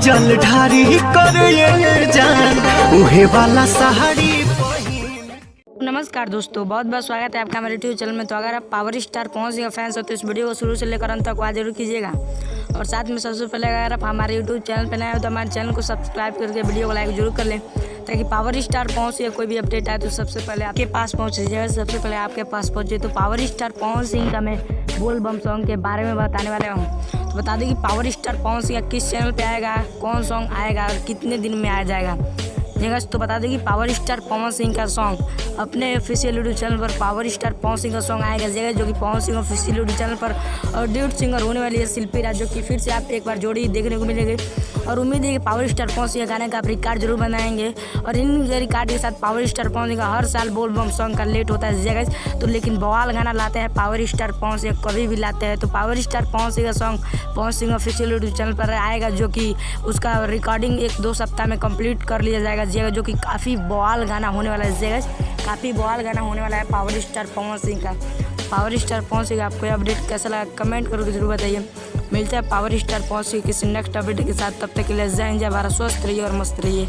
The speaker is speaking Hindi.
जल ढारी करे जान उहे वाला सहारी। नमस्कार दोस्तों, बहुत बहुत स्वागत है आपका हमारे यूट्यूब चैनल में। तो अगर आप पावर स्टार पहुंच गए फैंस हो तो इस वीडियो को शुरू से लेकर अंत तक वहाँ जरूर कीजिएगा। और साथ में सबसे पहले अगर आप हमारे यूट्यूब चैनल पर नए हो तो हमारे चैनल को सब्सक्राइब करके वीडियो को लाइक जरूर कर लें, ताकि पावर स्टार पहुंच या कोई भी अपडेट आए तो सबसे पहले आपके पास पहुँच जाएगा, सबसे पहले आपके पास पहुँचे। तो पावर स्टार पवन सिंह का मैं बोल बम सॉन्ग के बारे में बताने वाला हूँ। तो बता दें कि पावर स्टार पवन सिंह किस चैनल पे आएगा, कौन सॉन्ग आएगा और कितने दिन में आ जाएगा। तो बता दें कि पावर स्टार पवन सिंह का सॉन्ग अपने ऑफिशियल यूट्यूब चैनल पर पावर स्टार पवन सिंह का सॉन्ग आएगा जगह, जो कि Pawan Singh official YouTube channel पर और ड्यूट सिंगर होने वाली है शिल्पी राज, जो कि फिर से आप एक बार जोड़ी देखने को मिलेगी। और उम्मीद है कि पावर स्टार पवन सिंह गाने का आप रिकॉर्ड जरूर बनाएंगे। और इन रिकॉर्ड के साथ पावर स्टार पवन सिंह का हर साल बोल बम सॉन्ग का लेट होता है जगह, तो लेकिन बवाल गाना लाते हैं पावर स्टार पवन सिंह, कभी भी लाते हैं। तो पावर स्टार पवन सिंह का song Pawan Singh official YouTube channel पर आएगा, जो कि उसका रिकॉर्डिंग 1-2 सप्ताह में कंप्लीट कर लिया जाएगा जगह, जो कि काफ़ी बवाल गाना होने वाला है जगह, काफ़ी बवाल गाना होने वाला है पावर स्टार पवन सिंह का। पावर स्टार पवन सिंह का आपको अपडेट कैसा लगा कमेंट करके जरूर बताइए। मिलते हैं पावर स्टार पवन सिंह किसी नेक्स्ट अपडेट के साथ, तब तक के लिए जय हिंद, जय भारत, स्वस्थ रहिए और मस्त रहिए।